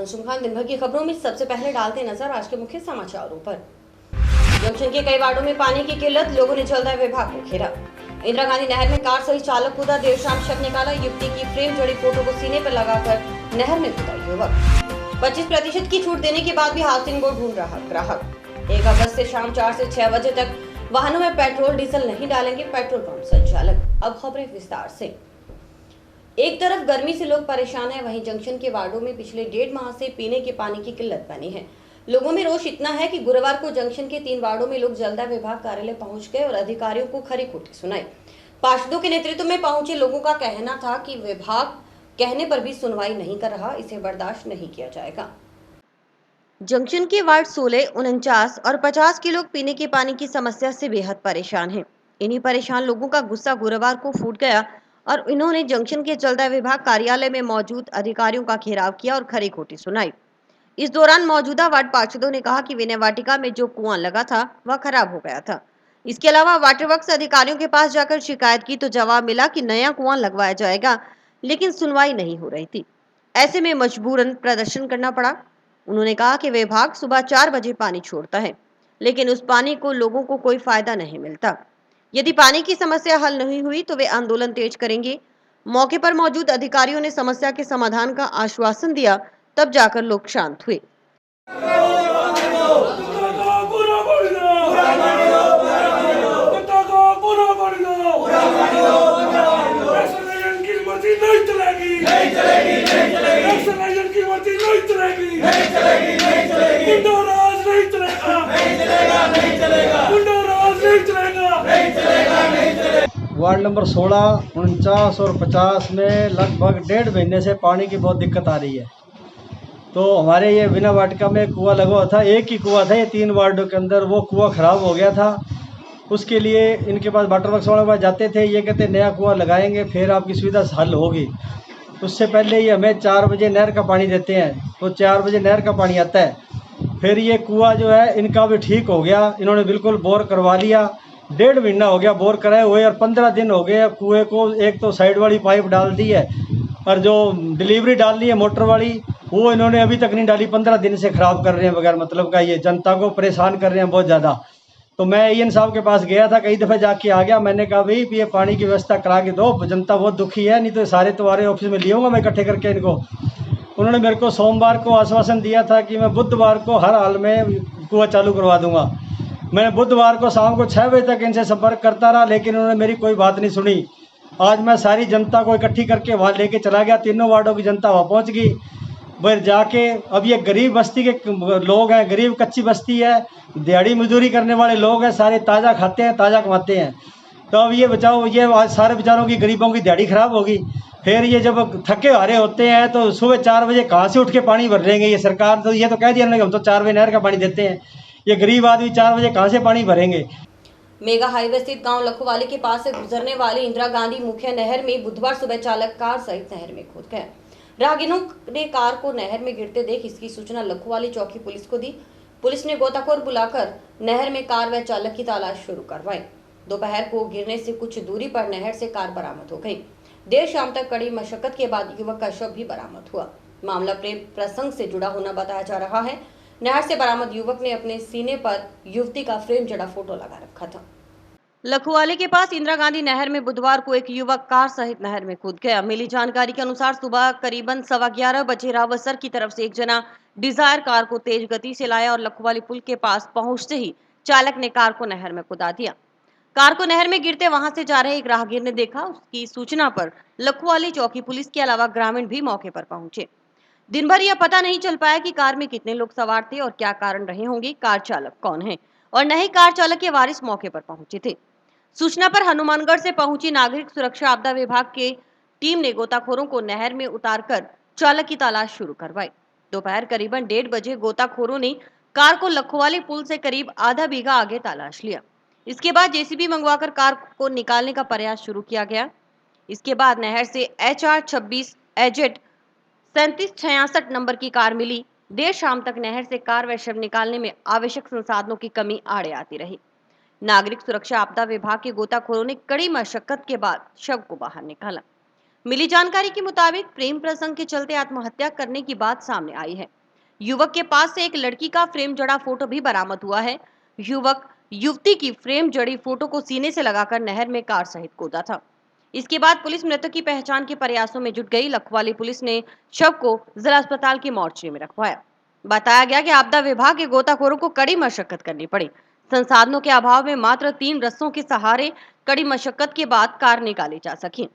मंसूम खान। दिन भर की खबरों में सबसे पहले डालते नजर आज के मुख्य समाचारों पर। जंक्शन के कई वार्डों में पानी की किल्लत, लोगों ने जलदाय विभाग को घेरा। इंदिरा गांधी नहर में कार सहित चालक कूदा, देर शाम शव निकाला। युवती की फ्रेम जड़ी फोटो को सीने पर लगाकर नहर में कूदा युवक। 25% की छूट देने के बाद भी हाउसिंग बोर्ड ढूंढ रहा ग्राहक। 1 अगस्त से शाम 4 से 6 बजे तक वाहनों में पेट्रोल डीजल नहीं डालेंगे पेट्रोल पंप संचालक। अब खबरें विस्तार से। एक तरफ गर्मी से लोग परेशान हैं, वहीं जंक्शन के वार्डों में पिछले 1.5 माह से पीने के पानी की किल्लत बनी है। लोगों में रोष इतना है कि गुरुवार को जंक्शन के 3 वार्डों में लोग जलदाय विभाग कार्यालय पहुंच गए और अधिकारियों को खरी खोटी सुनाई। पार्षदों के नेतृत्व में पहुंचे लोगों का कहना था कि विभाग कहने पर भी सुनवाई नहीं कर रहा, इसे बर्दाश्त नहीं किया जाएगा। जंक्शन के वार्ड 16, 49 और 50 के लोग पीने के पानी की समस्या से बेहद परेशान हैं। इन्हीं परेशान लोगों का गुस्सा गुरुवार को फूट गया और इन्होंने जंक्शन के जलदाय विभाग कार्यालय में मौजूद अधिकारियों का घेराव किया और खरी खोटी सुनाई। इस दौरान मौजूदा वार्ड पार्षदों ने कहा कि विनय वाटिका में जो कुआं लगा था वह खराब हो गया था। इसके अलावा वाटर वर्क्स अधिकारियों के पास जाकर शिकायत की तो जवाब मिला कि नया कुआं लगवाया जाएगा, लेकिन सुनवाई नहीं हो रही थी। ऐसे में मजबूरन प्रदर्शन करना पड़ा। उन्होंने कहा कि विभाग सुबह 4 बजे पानी छोड़ता है, लेकिन उस पानी को लोगों को कोई फायदा नहीं मिलता। यदि पानी की समस्या हल नहीं हुई तो वे आंदोलन तेज करेंगे। मौके पर मौजूद अधिकारियों ने समस्या के समाधान का आश्वासन दिया, तब जाकर लोग शांत हुए। वार्ड नंबर 16, 49 और 50 में लगभग 1.5 महीने से पानी की बहुत दिक्कत आ रही है। तो हमारे ये विनय वाटिका में कुआं लगा हुआ था, एक ही कुआं था ये 3 वार्डों के अंदर, वो कुआं ख़राब हो गया था। उसके लिए इनके पास वाटर वर्क्स वालों के पास जाते थे, ये कहते नया कुआं लगाएंगे फिर आपकी सुविधा हल होगी। उससे पहले ये हमें 4 बजे नहर का पानी देते हैं, तो 4 बजे नहर का पानी आता है। फिर ये कुआं जो है इनका भी ठीक हो गया, इन्होंने बिल्कुल बोर करवा लिया। 1.5 महीना हो गया बोर कराए हुए और 15 दिन हो गए कुएं को। एक तो साइड वाली पाइप डाल दी है और जो डिलीवरी डालनी है मोटर वाली वो इन्होंने अभी तक नहीं डाली। 15 दिन से ख़राब कर रहे हैं बगैर मतलब का, ये जनता को परेशान कर रहे हैं बहुत ज़्यादा। तो मैं ईएन साहब के पास गया था, कई दफ़े जाके आ गया। मैंने कहा भाई ये पानी की व्यवस्था करा के दो, जनता बहुत दुखी है, नहीं तो सारे तुम्हारे ऑफिस में ले आऊँगा मैं इकट्ठे करके इनको। उन्होंने मेरे को सोमवार को आश्वासन दिया था कि मैं बुधवार को हर हाल में कुआं चालू करवा दूंगा। मैं बुधवार को शाम को 6 बजे तक इनसे संपर्क करता रहा, लेकिन उन्होंने मेरी कोई बात नहीं सुनी। आज मैं सारी जनता को इकट्ठी करके वहाँ लेके चला गया, तीनों वार्डों की जनता वहाँ पहुँच गई। फिर जाके अब ये गरीब बस्ती के लोग हैं, गरीब कच्ची बस्ती है, दिहाड़ी मजदूरी करने वाले लोग हैं, सारे ताज़ा खाते हैं ताज़ा कमाते हैं। तो अब ये बचाओ, ये आज सारे बेचारों की गरीबों की दिहाड़ी ख़राब होगी। फिर ये जब थके हारे होते हैं तो सुबह 4 बजे कहाँ से उठ के पानी भर लेंगे। ये सरकार तो ये तो कह दिया ना कि हम तो 4 बजे नहर का पानी देते हैं, ये गरीब आदमी 4 बजे कहाँ से पानी भरेंगे। मेगा हाईवे स्थित गांव लखोवाली के पास से गुजरने वाली इंदिरा गांधी मुख्य नहर में बुधवार सुबह चालक कार सहित नहर में कूद गया। राहगीरों ने कार को नहर में गिरते देख इसकी सूचना लखोवाली चौकी पुलिस को दी। पुलिस ने गोताखोर बुलाकर नहर में कार व चालक की तलाश शुरू करवाई। दोपहर को गिरने से कुछ दूरी पर नहर से कार बरामद हो गई। देर शाम तक कड़ी मशक्कत के बाद युवक का शव भी बरामद हुआ। मामला प्रेम प्रसंग से जुड़ा होना बताया जा रहा है। नहर से बरामद युवक ने अपने सीने पर युवती का फ्रेम जड़ा फोटो लगा रखा था। लखोवाली के पास इंदिरा गांधी नहर में बुधवार को एक युवक कार सहित नहर में कूद गया। मिली जानकारी के अनुसार सुबह करीबन 11:15 बजे रावसर की तरफ से एक जना डिजायर कार को तेज गति से लाया और लखोवाली पुल के पास पहुंचते ही चालक ने कार को नहर में कूदा दिया। कार को नहर में गिरते वहां से जा रहे एक राहगीर ने देखा। उसकी सूचना पर लखोवाली चौकी पुलिस के अलावा ग्रामीण भी मौके पर पहुंचे। दिन भर यह पता नहीं चल पाया कि कार में कितने लोग सवार थे और क्या कारण रहे होंगे, कार चालक कौन है और न ही कार चालक के वारिस मौके पर पहुंचे थे। सूचना पर हनुमानगढ़ से पहुंची नागरिक सुरक्षा आपदा विभाग के टीम ने गोताखोरों को नहर में उतारकर चालक की तलाश शुरू करवाई। दोपहर करीबन 1:30 बजे गोताखोरों ने कार को लखोवाली पुल से करीब आधा बीघा आगे तलाश लिया। इसके बाद जेसीबी मंगवाकर कार को निकालने का प्रयास शुरू किया गया। इसके बाद नहर से HR 26 एजेट 3766 नंबर की कार मिली। देर शाम तक नहर से कार व शव निकालने में आवश्यक संसाधनों की कमी आड़े आती रही। नागरिक सुरक्षा आपदा विभाग के गोताखोरों ने कड़ी मशक्कत के बाद शव को बाहर निकाला। मिली जानकारी के मुताबिक प्रेम प्रसंग के चलते आत्महत्या करने की बात सामने आई है। युवक के पास से एक लड़की का फ्रेम जड़ा फोटो भी बरामद हुआ है। युवक युवती की फ्रेम जड़ी फोटो को सीने से लगाकर नहर में कार सहित कूदा था। इसके बाद पुलिस मृतक की पहचान के प्रयासों में जुट गई। लखवाली पुलिस ने शव को जिला अस्पताल की मोर्चरी में रखवाया। बताया गया कि आपदा विभाग के गोताखोरों को कड़ी मशक्कत करनी पड़ी। संसाधनों के अभाव में मात्र 3 रस्सों के सहारे कड़ी मशक्कत के बाद कार निकाली जा सकी।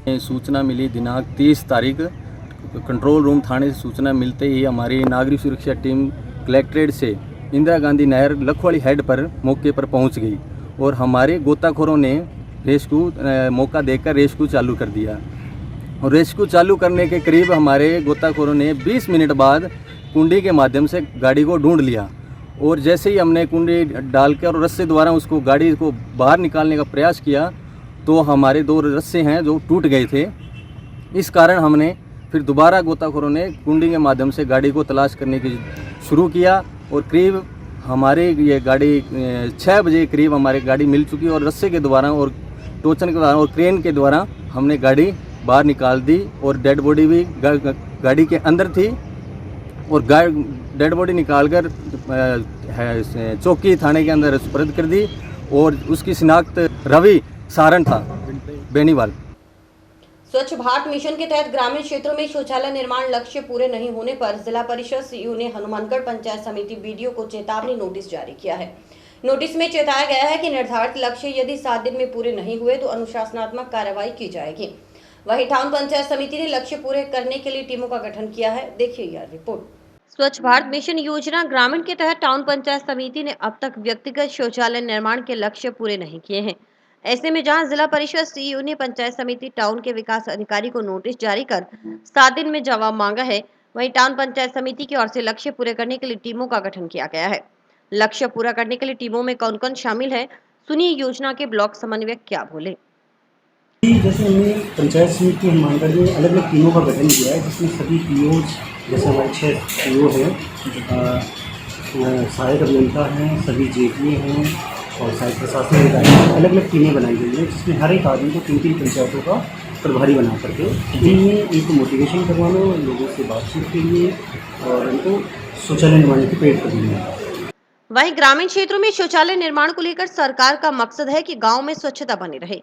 सूचना मिली दिनांक 30 तारीख कंट्रोल रूम थाने से सूचना मिलते ही हमारी नागरिक सुरक्षा टीम कलेक्ट्रेट से इंदिरा गांधी नहर लखवाली हेड पर मौके पर पहुंच गई और हमारे गोताखोरों ने रेस्क्यू मौका देखकर रेस्क्यू चालू कर दिया। और रेस्क्यू चालू करने के करीब हमारे गोताखोरों ने 20 मिनट बाद कुंडी के माध्यम से गाड़ी को ढूंढ लिया और जैसे ही हमने कुंडी डालकर और रस्से द्वारा उसको गाड़ी को बाहर निकालने का प्रयास किया तो हमारे 2 रस्से हैं जो टूट गए थे। इस कारण हमने फिर दोबारा गोताखोरों ने कुंडी के माध्यम से गाड़ी को तलाश करने की शुरू किया और करीब हमारे ये गाड़ी 6 बजे करीब हमारी गाड़ी मिल चुकी और रस्से के द्वारा और टोचन के द्वारा और क्रेन के द्वारा हमने गाड़ी बाहर निकाल दी और डेड बॉडी भी गाड़ी के अंदर थी और डेड बॉडी निकालकर चौकी थाने के अंदर सुपुर्द कर दी और उसकी शिनाख्त रवि सारण था बेनीवाल। स्वच्छ भारत मिशन के तहत ग्रामीण क्षेत्रों में शौचालय निर्माण लक्ष्य पूरे नहीं होने पर जिला परिषद सीयू ने हनुमानगढ़ पंचायत समिति बीडीओ को चेतावनी नोटिस जारी किया है। नोटिस में चेताया गया है कि निर्धारित लक्ष्य यदि 7 दिन में पूरे नहीं हुए तो अनुशासनात्मक कार्रवाई की जाएगी। वहीं टाउन पंचायत समिति ने लक्ष्य पूरे करने के लिए टीमों का गठन किया है। देखिए यह रिपोर्ट। स्वच्छ भारत मिशन योजना ग्रामीण के तहत टाउन पंचायत समिति ने अब तक व्यक्तिगत शौचालय निर्माण के लक्ष्य पूरे नहीं किए हैं। ऐसे में जहां जिला परिषद सीईओ ने पंचायत समिति टाउन के विकास अधिकारी को नोटिस जारी कर 7 दिन में जवाब मांगा है, वहीं टाउन पंचायत समिति की ओर से लक्ष्य पूरे करने के लिए टीमों का गठन किया गया है। लक्ष्य पूरा करने के लिए टीमों में कौन-कौन शामिल है, सुनिए योजना के ब्लॉक समन्वयक क्या बोले। जैसे हमने पंचायत समिति हनुमानगढ़ में अलग अलग टीमों का गठन किया है जिसमें सभी पीओ जैसे हमारे 6 पीओ हैं, सहायक अभियंता हैं, सभी जेपी हैं और सहायक प्रशासन अधिकारी अलग अलग टीमें बनाई गई हैं जिसमें हर एक आदमी को 3-3 पंचायतों का प्रभारी बना करके इनमें इनको मोटिवेशन करवाना, लोगों से बातचीत के लिए और इनको शौचालय निर्माण की प्रेरित करना। वहीं ग्रामीण क्षेत्रों में शौचालय निर्माण को लेकर सरकार का मकसद है कि गांव में स्वच्छता बनी रहे,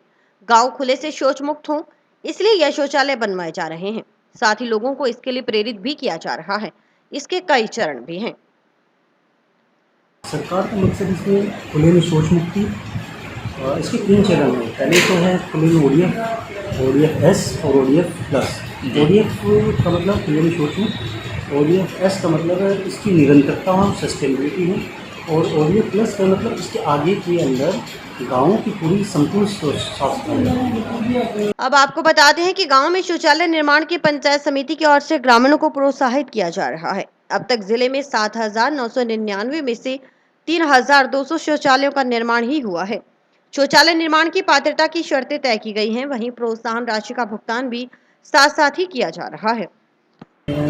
गांव खुले से शौच मुक्त हो, इसलिए यह शौचालय बनवाए जा रहे हैं। साथ ही लोगों को इसके लिए प्रेरित भी किया जा रहा है। इसके कई चरण भी हैं। सरकार का मकसद इसमें खुले में शौच मुक्ति, इसके 3 चरण हैं। पहले तो है खुले में ODF-S और ODF+। ODF का मतलब खुले में शौच मुक्त, ODF-S का मतलब है इसकी निरंतरता सस्टेनेबिलिटी है और ODF+ का मतलब इसके आगे के अंदर गाँव की पूरी संपूर्ण साफ सफाई। अब आपको बताते हैं कि गांव में शौचालय निर्माण की पंचायत समिति की ओर से ग्रामीणों को प्रोत्साहित किया जा रहा है। अब तक जिले में 7,999 में से 3,200 शौचालयों का निर्माण ही हुआ है। शौचालय निर्माण की पात्रता की शर्तें तय की गई हैं, वहीं प्रोत्साहन राशि का भुगतान भी साथ साथ ही किया जा रहा है।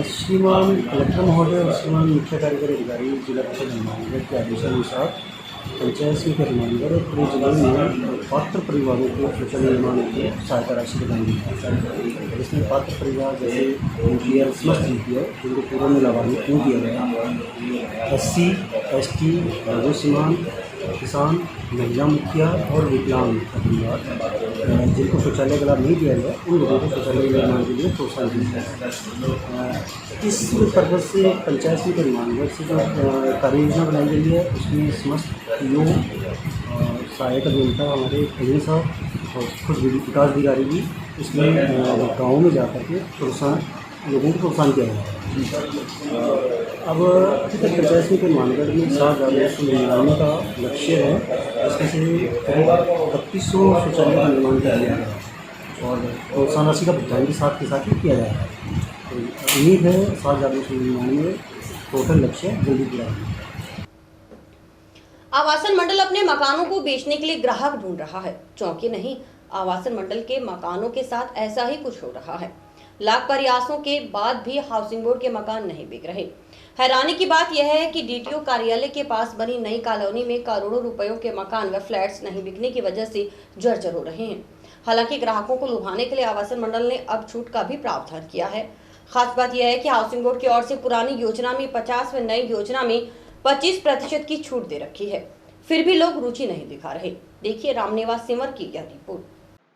श्रीमान कलेक्टर महोदय और श्रीमान मुख्य कार्यकारी अधिकारी जिला परिषद हनुमानगढ़ के आदेशानुसार पंचायत समिति हनुमानगढ़ और पूरे जिले में पात्र परिवारों को शौचालय निर्माण के लिए सहायता राशि प्रदान की है, जिसमें पात्र परिवार जैसे NPR समस्त NPR जिनको पूर्व में लाभान्वित नहीं दिया गया, SC ST, राजस्व सीमांत किसान, महिला मुखिया और विकलांग परिवार जिनको शौचालय का लाभ नहीं दिया गया उन लोगों को शौचालय निर्माण के लिए प्रोत्साहन दिया जाए। इस पर्पज से पंचायत समिति हनुमानगढ़ से जो कार्य योजना बनाई गई है उसमें समस्त योग सहायक अभियंता हमारे खलील साहब और खुद विकास अधिकारी भी इसमें गाँव में जाकर के लोगों को प्रोत्साहन किया गया है। अब अभी तक पंचायत समिति हनुमानगढ़ में 7,999 का लक्ष्य है, इसमें से करीब 3200 शौचालय का निर्माण किया गया है और प्रोत्साहन राशि का भुगतान भी साथ के साथ ही किया जाएगा। तो उम्मीद है 7,999 टोटल लक्ष्य जल्दी पूरा होगा। आवासन मंडल अपने मकानों को बेचने के लिए ग्राहक ढूंढ रहा है। चौंकी नहीं, आवासन मंडल के मकानों के साथ ऐसा ही कुछ हो रहा है। लाख प्रयासों के बाद भी हाउसिंग बोर्ड के मकान नहीं बिक रहे। हैरानी की बात यह है कि डीटीओ कार्यालय के पास बनी नई कॉलोनी में करोड़ों रुपयों के मकान व फ्लैट्स नहीं बिकने की वजह से जर्जर हो रहे हैं। हालांकि ग्राहकों को लुभाने के लिए आवासन मंडल ने अब छूट का भी प्रावधान किया है। खास बात यह है कि हाउसिंग बोर्ड की ओर से पुरानी योजना में 50 व नई योजना में 25% की छूट दे रखी है, फिर भी लोग रुचि नहीं दिखा रहे। देखिए रामनिवास सिमर की यह रिपोर्ट।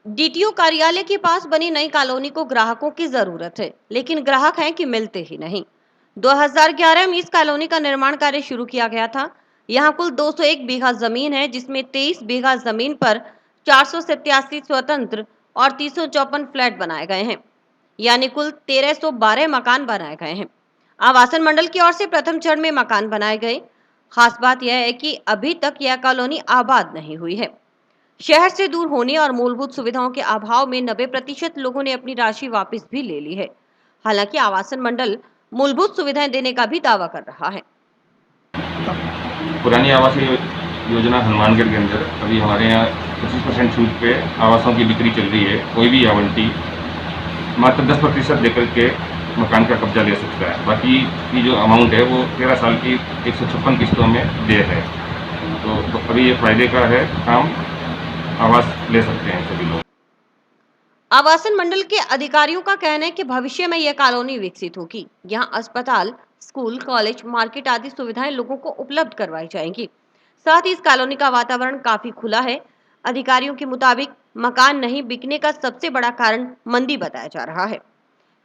डीटीओ कार्यालय के पास बनी नई कॉलोनी को ग्राहकों की जरूरत है, लेकिन ग्राहक हैं कि मिलते ही नहीं। 2011 में इस कॉलोनी का निर्माण कार्य शुरू किया गया था। यहाँ कुल 201 बीघा जमीन है, जिसमें 23 बीघा जमीन पर 487 स्वतंत्र और 354 फ्लैट बनाए गए हैं, यानी कुल 1312 मकान बनाए गए हैं। आवासन मंडल की ओर से प्रथम चरण में मकान बनाए गए। खास बात यह है कि अभी तक यह कॉलोनी आबाद नहीं हुई है। शहर से दूर होने और मूलभूत सुविधाओं के अभाव में 90% लोगों ने अपनी राशि वापस भी ले ली है। हालांकि आवासन मंडल मूलभूत सुविधाएं देने का भी दावा कर रहा है। पुरानी आवासीय योजना हनुमानगढ़ के अंदर अभी हमारे यहाँ 25% छूट पे आवासों की बिक्री चल रही है। कोई भी आवंटी मात्र 10% देकर के मकान का कब्जा ले सकता है। बाकी की जो अमाउंट है वो 13 साल की 156 किस्तों में देय है। तो अभी ये फायदे का है काम, आवास ले सकते हैं सभी लोग। आवासन मंडल के अधिकारियों का कहना है कि भविष्य में यह कॉलोनी विकसित होगी। यहाँ अस्पताल, स्कूल, कॉलेज, मार्केट आदि सुविधाएं लोगों को उपलब्ध करवाई जाएंगी। साथ ही इस कॉलोनी का वातावरण काफी खुला है। अधिकारियों के मुताबिक मकान नहीं बिकने का सबसे बड़ा कारण मंदी बताया जा रहा है।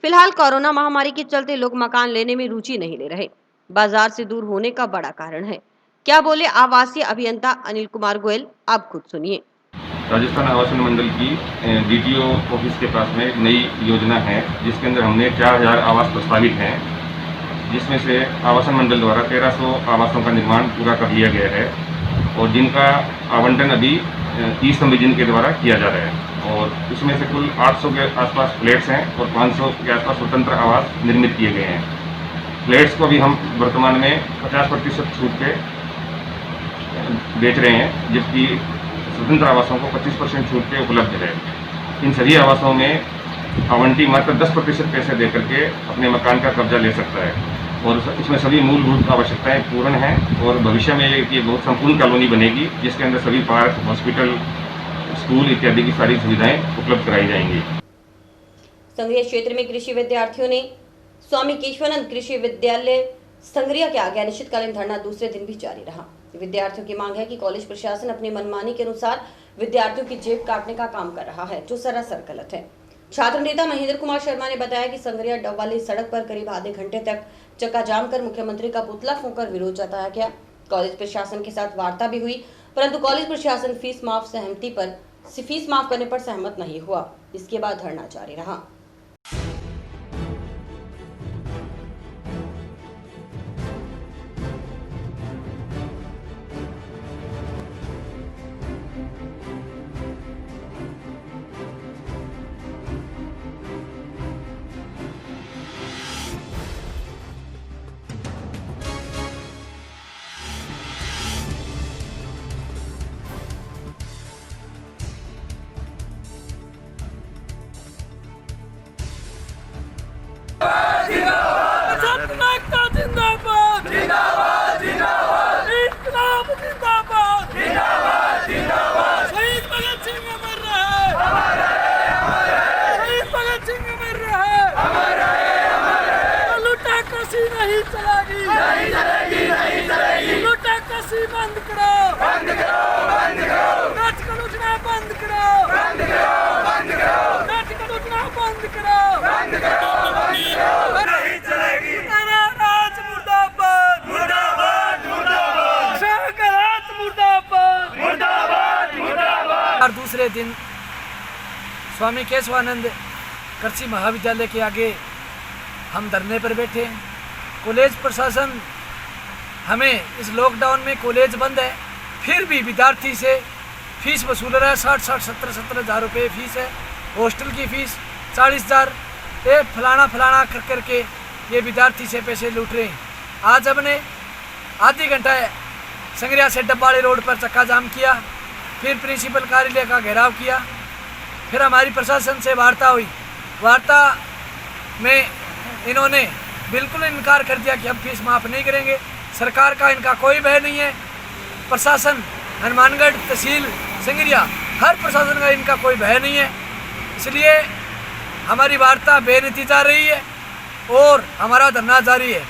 फिलहाल कोरोना महामारी के चलते लोग मकान लेने में रुचि नहीं ले रहे। बाजार से दूर होने का बड़ा कारण है। क्या बोले आवासीय अभियंता अनिल कुमार गोयल, आप खुद सुनिए। राजस्थान आवासन मंडल की डीटीओ ऑफिस के पास में एक नई योजना है, जिसके अंदर हमने 4000 आवास प्रस्तावित हैं, जिसमें से आवासन मंडल द्वारा 1300 आवासों का निर्माण पूरा कर लिया गया है और जिनका आवंटन अभी ई-संविजिन के द्वारा किया जा रहा है। और इसमें से कुल 800 के आसपास फ्लैट्स हैं और 500 के आसपास स्वतंत्र आवास निर्मित किए गए हैं। फ्लैट्स को भी हम वर्तमान में 50% छूट पे बेच रहे हैं, जबकि स्वतंत्र आवासों को 25% छूट पे उपलब्ध है। इन सभी आवासों में आवंटी मात्र 10% पैसे देकर के अपने मकान का कब्जा ले सकता है और इसमें सभी मूलभूत आवश्यकताएं पूर्ण हैं और भविष्य में ये बहुत संपूर्ण कॉलोनी बनेगी, जिसके अंदर सभी पार्क, हॉस्पिटल, स्कूल इत्यादि की सारी सुविधाएं उपलब्ध कराई जाएंगी। संग्रिया क्षेत्र में कृषि विद्यार्थियों ने स्वामी केशवानंद कृषि विद्यालय संग्रिया के आगे अनिश्चितकालीन धरना दूसरे दिन भी जारी रहा। विद्यार्थियों की मांग है कि कॉलेज प्रशासन अपनी मनमानी के अनुसार विद्यार्थियों की जेब काटने का काम कर रहा है, जो सरासर गलत है। छात्र नेता महेंद्र कुमार शर्मा ने बताया कि संग्रिया डब वाली सड़क पर करीब आधे घंटे तक चक्का जाम कर मुख्यमंत्री का पुतला फूंककर विरोध जताया गया। कॉलेज प्रशासन के साथ वार्ता भी हुई, परंतु कॉलेज प्रशासन फीस माफ करने पर सहमत नहीं हुआ। इसके बाद धरना जारी रहा। नहीं चलेगी, लुटा कसी फांसी बंद करो, बंद करो, बंद करो। नाच कलूचना बंद करो, बंद करो, बंद करो। नाच कलूचना बंद करो, बंद करो, बंद करो। नहीं चलेगी राज मुर्दाबाद, मुर्दाबाद, मुर्दाबाद। शाहगरात मुर्दाबाद, मुर्दाबाद, मुर्दाबाद। और दूसरे दिन स्वामी केशवानंद कृषि महाविद्यालय के आगे हम धरने पर बैठे। कॉलेज प्रशासन हमें इस लॉकडाउन में कॉलेज बंद है, फिर भी विद्यार्थी से फीस वसूल रहा है। 60-70 हज़ार रुपये फीस है, हॉस्टल की फ़ीस 40,000, ये फलाना फलाना कर करके ये विद्यार्थी से पैसे लूट रहे हैं। आज हमने आधी घंटा संगरिया से डब्बाड़ी रोड पर चक्का जाम किया, फिर प्रिंसिपल कार्यालय का घेराव किया, फिर हमारी प्रशासन से वार्ता हुई। वार्ता में इन्होंने बिल्कुल इनकार कर दिया कि हम फीस माफ़ नहीं करेंगे। सरकार का इनका कोई भय नहीं है। प्रशासन हनुमानगढ़ तहसील संगरिया हर प्रशासन का इनका कोई भय नहीं है। इसलिए हमारी वार्ता बेनतीजा रही है और हमारा धरना जारी है।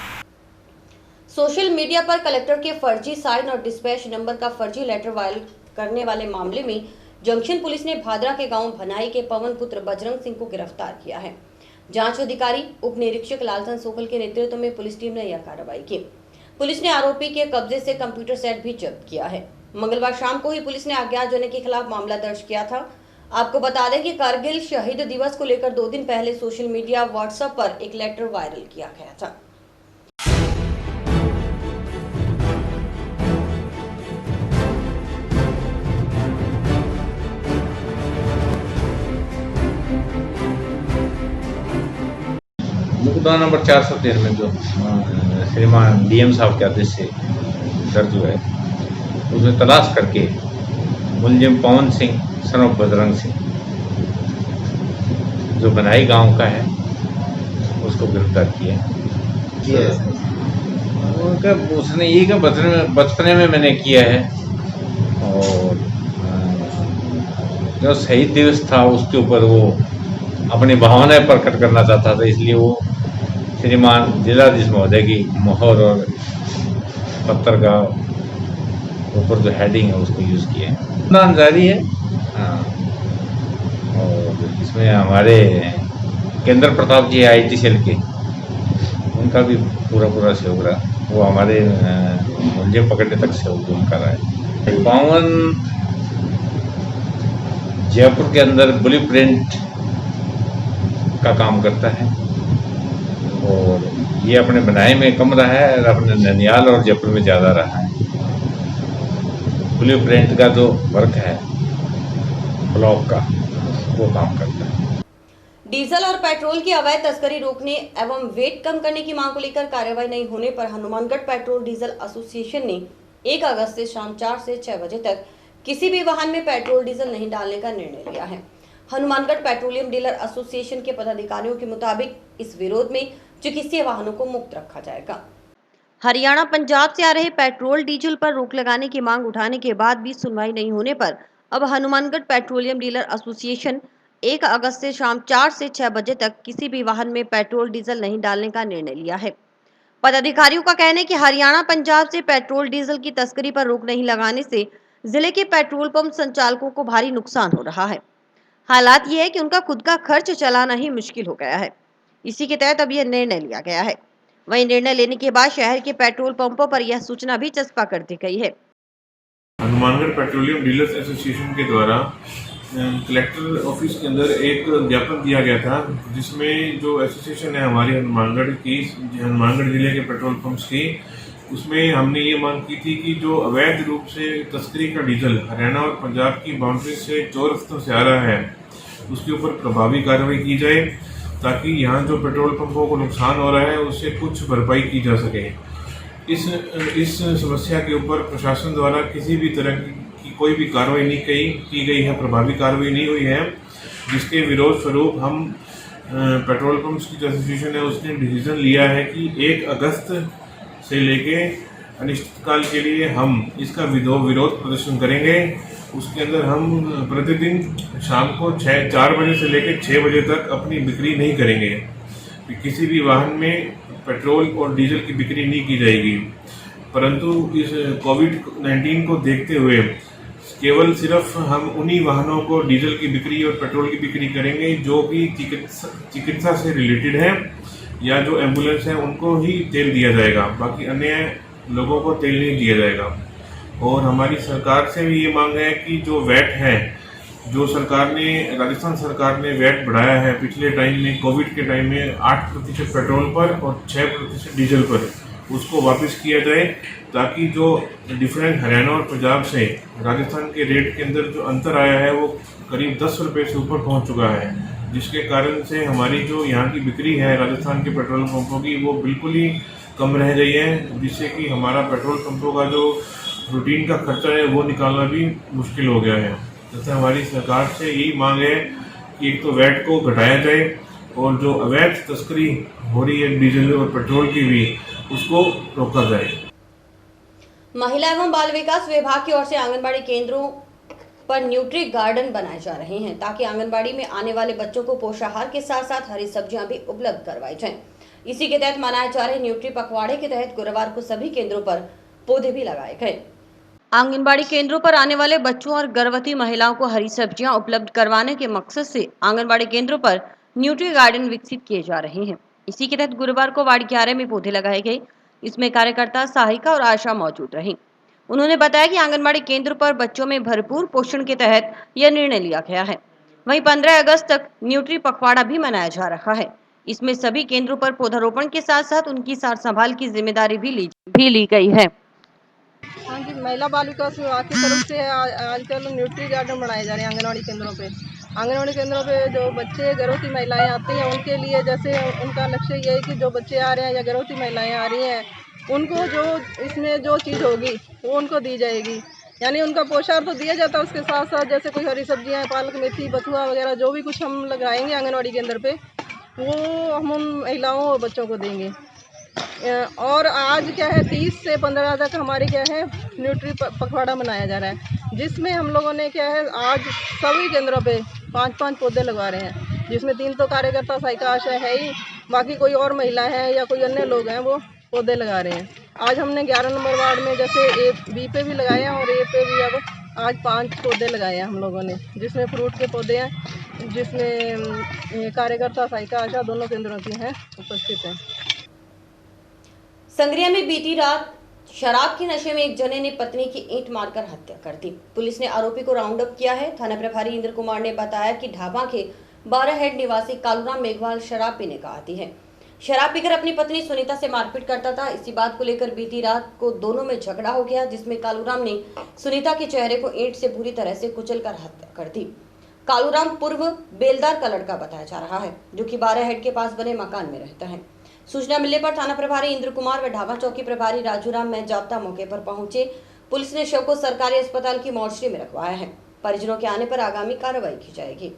सोशल मीडिया पर कलेक्टर के फर्जी साइन और डिस्पैच नंबर का फर्जी लेटर वायरल करने वाले मामले में जंक्शन पुलिस ने भादरा के गांव भनाई के पवन पुत्र बजरंग सिंह को गिरफ्तार किया है। जांच अधिकारी उप निरीक्षक लालचंद सोखल के नेतृत्व में पुलिस टीम ने यह कार्रवाई की। पुलिस ने आरोपी के कब्जे से कंप्यूटर सेट भी जब्त किया है। मंगलवार शाम को ही पुलिस ने अज्ञात जने के खिलाफ मामला दर्ज किया था। आपको बता दें कि कारगिल शहीद दिवस को लेकर 2 दिन पहले सोशल मीडिया व्हाट्सएप पर एक लेटर वायरल किया गया था। मुकदमा नंबर 413 में जो श्रीमान डीएम साहब के आदेश से दर्ज हुआ है, उसमें तलाश करके मुलजिम पवन सिंह सन ऑफ बजरंग सिंह जो बनाई गांव का है उसको गिरफ्तार किया। उनका उसने ये का बचपने में मैंने किया है और जो शहीद दिवस था उसके ऊपर वो अपनी भावनाएं प्रकट करना चाहता था, इसलिए वो श्रीमान जिलाधीश महोदय की मोहर और पत्थर का ऊपर जो हेडिंग है उसको यूज़ किया है। नाम जारी है। हाँ, और इसमें हमारे केंद्र प्रताप जी आईटी सेल के, उनका भी पूरा सहयोग रहा। वो हमारे मुलजिम पकड़ने तक सहयोग उनका रहा है। पवन जयपुर के अंदर ब्लूप्रिंट का काम करता है और ये अपने बनाए में कम रहा है और अपने ननियाल और जयपुर में ज़्यादा रहा है। ब्लूप्रिंट का जो वर्क है ब्लॉक का वो काम करता है। डीजल और पेट्रोल की अवैध तस्करी रोकने एवं वेट कम करने की मांग को लेकर कार्रवाई नहीं होने पर हनुमानगढ़ पेट्रोल डीजल एसोसिएशन ने 1 अगस्त से शाम 4 से 6 बजे तक किसी भी वाहन में पेट्रोल डीजल नहीं डालने का निर्णय लिया है। हनुमानगढ़ पेट्रोलियम डीलर एसोसिएशन के पदाधिकारियों के मुताबिक इस विरोध में चिकित्सीय वाहनों को मुक्त रखा जाएगा। हरियाणा पंजाब से आ रहे पेट्रोल डीजल पर रोक लगाने की मांग उठाने के बाद भी सुनवाई नहीं होने पर अब हनुमानगढ़ पेट्रोलियम डीलर एसोसिएशन 1 अगस्त से शाम 4 से 6 बजे तक किसी भी वाहन में पेट्रोल डीजल नहीं डालने का निर्णय लिया है। पदाधिकारियों का कहना है कि हरियाणा पंजाब से पेट्रोल डीजल की तस्करी पर रोक नहीं लगाने से जिले के पेट्रोल पंप संचालकों को भारी नुकसान हो रहा है। हालात ये है कि उनका खुद का खर्च चलाना ही मुश्किल हो गया है। इसी के तहत अब यह निर्णय लिया गया है। वहीं निर्णय लेने के बाद शहर के पेट्रोल पंपों पर यह सूचना भी चस्पा कर दी गई है। हनुमानगढ़ पेट्रोलियम डीलर्स एसोसिएशन के द्वारा कलेक्टर ऑफिस के अंदर एक ज्ञापन दिया गया था, जिसमें जो एसोसिएशन है हमारी हनुमानगढ़ जिले के पेट्रोल पंप्स की, उसमें हमने ये मांग की थी कि जो अवैध रूप से तस्करी का डीजल हरियाणा और पंजाब की बाउंड्री से 4 हफ्तों से आ रहा है, उसके ऊपर प्रभावी कार्रवाई की जाए ताकि यहाँ जो पेट्रोल पंपों को नुकसान हो रहा है उससे कुछ भरपाई की जा सके। इस समस्या के ऊपर प्रशासन द्वारा किसी भी तरह की कोई भी कार्रवाई नहीं की गई है, प्रभावी कार्रवाई नहीं हुई है, जिसके विरोध स्वरूप हम पेट्रोल पंप्स की जो एसोसिएशन है उसने डिसीजन लिया है कि 1 अगस्त से लेके अनिश्चितकाल के लिए हम इसका विरोध प्रदर्शन करेंगे। उसके अंदर हम प्रतिदिन शाम को 4 बजे से लेकर 6 बजे तक अपनी बिक्री नहीं करेंगे। किसी भी वाहन में पेट्रोल और डीजल की बिक्री नहीं की जाएगी। परंतु इस कोविड-19 को देखते हुए केवल सिर्फ हम उन्हीं वाहनों को डीजल की बिक्री और पेट्रोल की बिक्री करेंगे जो कि चिकित्सा से रिलेटेड है, या जो एम्बुलेंस है उनको ही तेल दिया जाएगा, बाकी अन्य लोगों को तेल नहीं दिया जाएगा। और हमारी सरकार से भी ये मांग है कि जो वैट है, जो राजस्थान सरकार ने वैट बढ़ाया है पिछले टाइम में, कोविड के टाइम में 8% पेट्रोल पर और 6% डीजल पर, उसको वापस किया जाए, ताकि जो डिफरेंट हरियाणा और पंजाब से राजस्थान के रेट के अंदर जो अंतर आया है वो करीब 10 रुपये से ऊपर पहुंच चुका है, जिसके कारण से हमारी जो यहाँ की बिक्री है राजस्थान के पेट्रोल पंपों की वो बिल्कुल ही कम रह गई है, जिससे कि हमारा पेट्रोल पंपों का जो रूटीन का खर्चा है वो निकालना भी मुश्किल हो गया है। जैसे हमारी सरकार से यही मांग है कि एक तो वैट को घटाया जाए और जो अवैध तस्करी हो रही है डीजल और पेट्रोल की भी, उसको रोका जाए। महिला एवं बाल विकास विभाग की ओर से आंगनबाड़ी केंद्रों पर न्यूट्री गार्डन बनाए जा रहे हैं, ताकि आंगनबाड़ी में आने वाले बच्चों को पोषाहार के साथ साथ हरी सब्जियां भी उपलब्ध करवाई जाएं। इसी के तहत मनाए जा रहे न्यूट्री पखवाड़े के तहत गुरुवार को सभी केंद्रों पर पौधे भी लगाए गए। आंगनबाड़ी केंद्रों पर आने वाले बच्चों और गर्भवती महिलाओं को हरी सब्जियां उपलब्ध करवाने के मकसद से आंगनबाड़ी केंद्रों पर न्यूट्री गार्डन विकसित किए जा रहे हैं। इसी के तहत गुरुवार को वार्ड 11 में पौधे लगाए गए। इसमें कार्यकर्ता, सहायिका और आशा मौजूद रही। उन्होंने बताया कि आंगनबाड़ी केंद्र पर बच्चों में भरपूर पोषण के तहत यह निर्णय लिया गया है। वहीं 15 अगस्त तक न्यूट्री पखवाड़ा भी मनाया जा रहा है। इसमें सभी केंद्रों पर पौधारोपण के साथ साथ उनकी सार संभाल की जिम्मेदारी भी ली गई है। हाँ जी, महिला बाल विकास विभाग की तरफ से आजकल न्यूट्री गार्डन बनाए जा रहे हैं आंगनवाड़ी केंद्रों पे। आंगनवाड़ी केंद्रों पे जो बच्चे, गर्भवती महिलाएं आती हैं उनके लिए, जैसे उनका लक्ष्य ये है कि जो बच्चे आ रहे हैं या गर्भवती महिलाएं आ रही हैं, उनको जो इसमें जो चीज़ होगी वो उनको दी जाएगी। यानी उनका पोषण तो दिया जाता है, उसके साथ साथ जैसे कोई हरी सब्जियाँ, पालक, मेथी, बथुआ वगैरह जो भी कुछ हम लगाएंगे आंगनवाड़ी केंद्र पे, वो हम उन महिलाओं और बच्चों को देंगे। और आज क्या है, 30 से 15 तक हमारे क्या है न्यूट्री पखवाड़ा मनाया जा रहा है, जिसमें हम लोगों ने क्या है आज सभी केंद्रों पे 5-5 पौधे लगवा रहे हैं, जिसमें 3 तो कार्यकर्ता, सहायिका, आशा है ही, बाकी कोई और महिला है या कोई अन्य लोग हैं वो पौधे लगा रहे हैं। आज हमने 11 नंबर वार्ड में जैसे बी पे भी लगाए हैं और ए पे भी अब आज 5 पौधे लगाए हैं हम लोगों ने, जिसमें फ्रूट के पौधे हैं, जिसमें कार्यकर्ता, सहायिका, आशा दोनों केंद्रों की हैं उपस्थित हैं। संग्रिया में बीती रात शराब के नशे में एक जने ने पत्नी की ईंट मारकर हत्या कर दी। पुलिस ने आरोपी को राउंड अप किया है। थाना प्रभारी इंद्र कुमार ने बताया कि ढाबा के 12 हेड निवासी कालूराम मेघवाल शराब पीने का आदी है। शराब पीकर अपनी पत्नी सुनीता से मारपीट करता था। इसी बात को लेकर बीती रात को दोनों में झगड़ा हो गया, जिसमें कालूराम ने सुनीता के चेहरे को ईंट से बुरी तरह से कुचलकर हत्या कर दी। कालूराम पूर्व बेलदार का लड़का बताया जा रहा है, जो कि 12 हेड के पास बने मकान में रहता है। सूचना मिलने पर थाना प्रभारी इंद्र कुमार व ढाबा चौकी प्रभारी राजूराम मेहजाब्ता मौके पर पहुंचे। पुलिस ने शव को सरकारी अस्पताल की मोर्चरी में रखवाया है। परिजनों के आने पर आगामी कार्रवाई की जाएगी।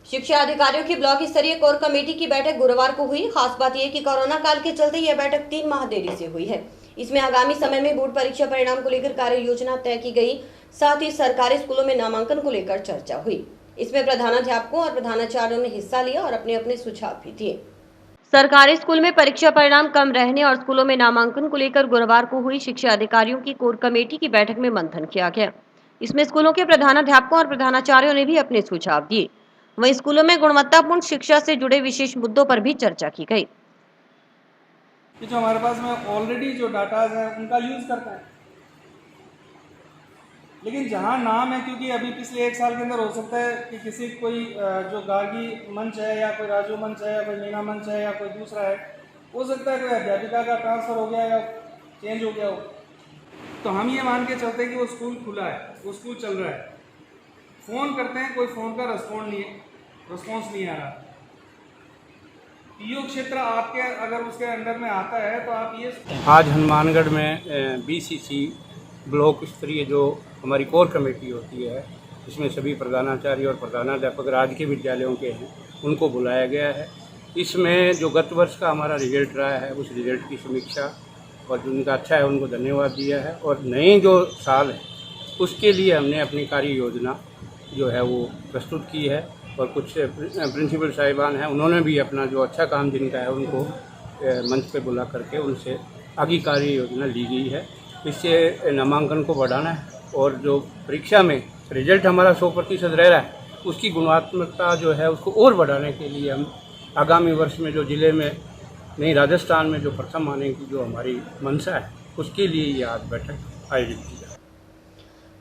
शिक्षा अधिकारियों की ब्लॉक स्तरीय कोर कमेटी की बैठक गुरुवार को हुई। खास बात यह कि कोरोना काल के चलते यह बैठक 3 माह देरी से हुई है। इसमें आगामी समय में बोर्ड परीक्षा परिणाम को लेकर कार्य योजना तय की गई। साथ ही सरकारी स्कूलों में नामांकन को लेकर चर्चा हुई। इसमें प्रधानाध्यापकों और प्रधानाचार्यों ने हिस्सा लिया और अपने अपने सुझाव भी दिए। सरकारी स्कूल में परीक्षा परिणाम कम रहने और स्कूलों में नामांकन को लेकर गुरुवार को हुई शिक्षा अधिकारियों की कोर कमेटी की बैठक में मंथन किया गया। इसमें स्कूलों के प्रधानाध्यापकों और प्रधानाचार्यों ने भी अपने सुझाव दिए। वहीं स्कूलों में गुणवत्तापूर्ण शिक्षा से जुड़े विशेष मुद्दों पर भी चर्चा की गई। जो हमारे पास में ऑलरेडी जो डाटा है उनका यूज करता है, लेकिन जहाँ नाम है, क्योंकि अभी पिछले 1 साल के अंदर हो सकता है कि किसी कोई जो गार्गी मंच है या कोई राजू मंच है या कोई मीना मंच है या कोई दूसरा है, हो सकता है कोई अध्यापिका का ट्रांसफ़र हो गया या चेंज हो गया हो, तो हम ये मान के चलते हैं कि वो स्कूल खुला है, वो स्कूल चल रहा है। फ़ोन करते हैं, कोई फ़ोन का रिस्पॉन्स नहीं आ रहा। पीओ क्षेत्र आपके अगर उसके अंडर में आता है तो आप ये आज हनुमानगढ़ में बीसीसी ब्लॉक स्तरीय जो हमारी कोर कमेटी होती है, इसमें सभी प्रधानाचार्य और प्रधानाध्यापक राजकीय विद्यालयों के हैं, उनको बुलाया गया है। इसमें जो गत वर्ष का हमारा रिजल्ट रहा है उस रिजल्ट की समीक्षा और जिनका अच्छा है उनको धन्यवाद दिया है, और नए जो साल है उसके लिए हमने अपनी कार्य योजना जो है वो प्रस्तुत की है। और कुछ प्रिंसिपल साहिबान हैं, उन्होंने भी अपना जो अच्छा काम जिनका है उनको मंच पे बुला करके उनसे आगे कार्य योजना ली गई है। इससे नामांकन को बढ़ाना है और जो परीक्षा में रिजल्ट हमारा 100% रह रहा है उसकी गुणात्मकता जो है उसको और बढ़ाने के लिए हम आगामी वर्ष में जो ज़िले में नहीं राजस्थान में जो प्रथम आने की जो हमारी मंशा है उसके लिए ये आज बैठक आयोजित की जाए।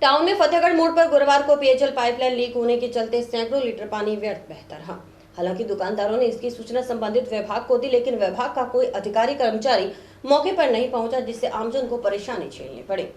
टाउन में फतेहगढ़ मोड़ पर गुरुवार को पेयजल पाइपलाइन लीक होने के चलते सैकड़ों लीटर पानी व्यर्थ बहता रहा। हालांकि दुकानदारों ने इसकी सूचना संबंधित विभाग को दी, लेकिन विभाग का कोई अधिकारी कर्मचारी मौके पर नहीं पहुंचा, जिससे आमजन को परेशानी झेलनी पड़ी।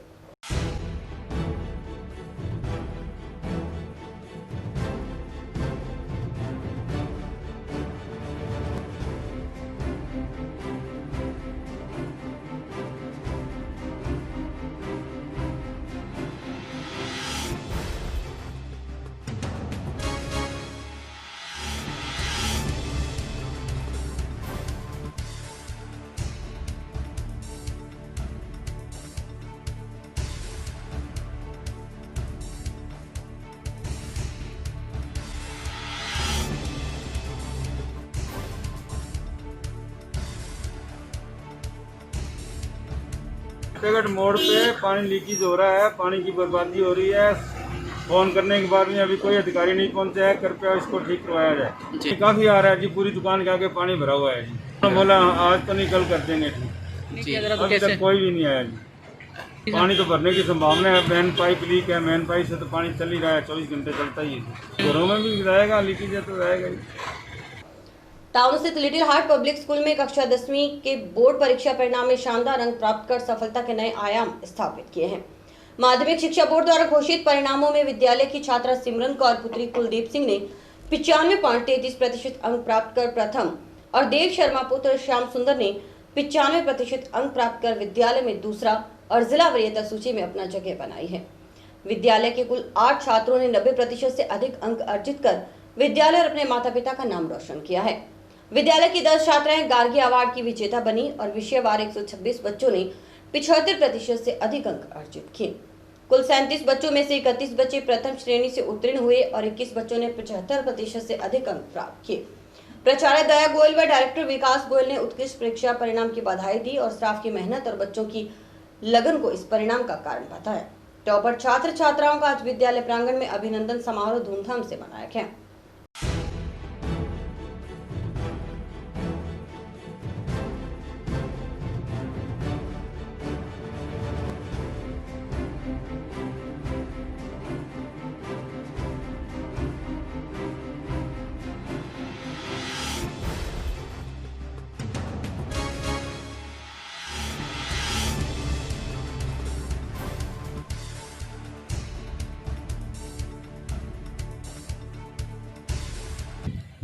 फतेहगढ़ मोड़ पे पानी लीकेज हो रहा है, पानी की बर्बादी हो रही है। फोन करने के बाद में अभी कोई अधिकारी नहीं पहुंचा है, कृपया इसको ठीक करवाया जाए। काफी आ रहा है जी, पूरी दुकान के आगे पानी भरा हुआ है जी। बोला आज तो नहीं कल कर देंगे ठीक, अभी तक कोई भी नहीं आया जी। पानी तो भरने की संभावना है, मेन पाइप लीक है, मेन पाइप से तो पानी चल ही रहा है, 24 घंटे चलता ही है। घरों में भी रहेगा, लीकेज है तो रहेगा ही। टाउन स्थित लिटिल हार्ट पब्लिक स्कूल में कक्षा 10वीं के बोर्ड परीक्षा परिणाम में शानदार अंक प्राप्त कर सफलता के नए आयाम स्थापित किए हैं। माध्यमिक शिक्षा बोर्ड द्वारा घोषित परिणामों में विद्यालय की छात्रा सिमरन कौर पुत्री कुलदीप सिंह ने 95.33% अंक प्राप्त कर प्रथम और देव शर्मा पुत्र श्याम सुंदर ने 95% अंक प्राप्त कर विद्यालय में दूसरा और जिला वरीयता सूची में अपना जगह बनाई है। विद्यालय के कुल 8 छात्रों ने 90% से अधिक अंक अर्जित कर विद्यालय और अपने माता पिता का नाम रोशन किया है। विद्यालय की 10 छात्राएं गार्गी अवार्ड की विजेता बनी और विषयवार 126 बच्चों ने 75% से अधिक अंक अर्जित किए। कुल 37 बच्चों में से 31 बच्चे प्रथम श्रेणी से उत्तीर्ण हुए और 21 बच्चों ने 75% से अधिक अंक प्राप्त किए। प्राचार्य दया गोयल व डायरेक्टर विकास गोयल ने उत्कृष्ट परीक्षा परिणाम की बधाई दी और स्टाफ की मेहनत और बच्चों की लगन को इस परिणाम का कारण बताया। टॉपर छात्र छात्राओं का आज विद्यालय प्रांगण में अभिनंदन समारोह धूमधाम से मनाया गया।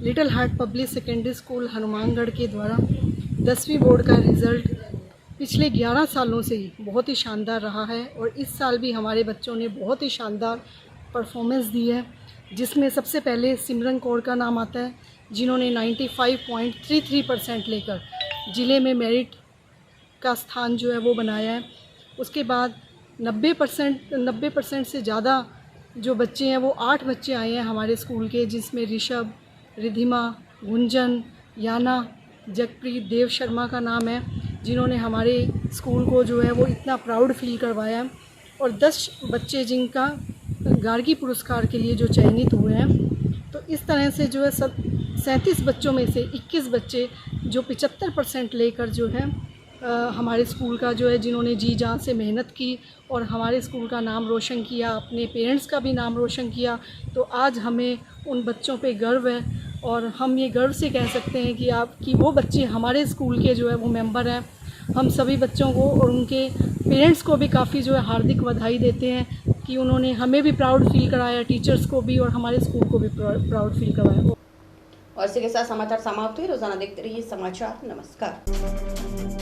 Little heart public secondary school Hanumangarh के द्वारा 10वीं बोर्ड का रिज़ल्ट पिछले 11 सालों से ही बहुत ही शानदार रहा है और इस साल भी हमारे बच्चों ने बहुत ही शानदार परफॉर्मेंस दी है, जिसमें सबसे पहले सिमरन कौर का नाम आता है, जिन्होंने 95.33% लेकर ज़िले में मेरिट का स्थान जो है वो बनाया है। उसके बाद 90% से ज़्यादा जो बच्चे हैं वो 8 बच्चे आए हैं हमारे स्कूल के, जिसमें ऋषभ, रिधिमा, गुंजन, याना, जगप्रीत, देव शर्मा का नाम है, जिन्होंने हमारे स्कूल को जो है वो इतना प्राउड फील करवाया। और 10 बच्चे जिनका गार्गी पुरस्कार के लिए जो चयनित हुए हैं। तो इस तरह से जो है 37 बच्चों में से 21 बच्चे जो 75% लेकर जो है हमारे स्कूल का जो है जिन्होंने जी जान से मेहनत की और हमारे स्कूल का नाम रोशन किया, अपने पेरेंट्स का भी नाम रोशन किया। तो आज हमें उन बच्चों पे गर्व है और हम ये गर्व से कह सकते हैं कि वो बच्चे हमारे स्कूल के जो है वो मेंबर हैं। हम सभी बच्चों को और उनके पेरेंट्स को भी काफ़ी जो है हार्दिक बधाई देते हैं कि उन्होंने हमें भी प्राउड फील कराया, टीचर्स को भी और हमारे स्कूल को भी प्राउड फील करवाया। और इसी के साथ समाचार समाप्त हुए। रोजाना देखते रहिए समाचार। नमस्कार।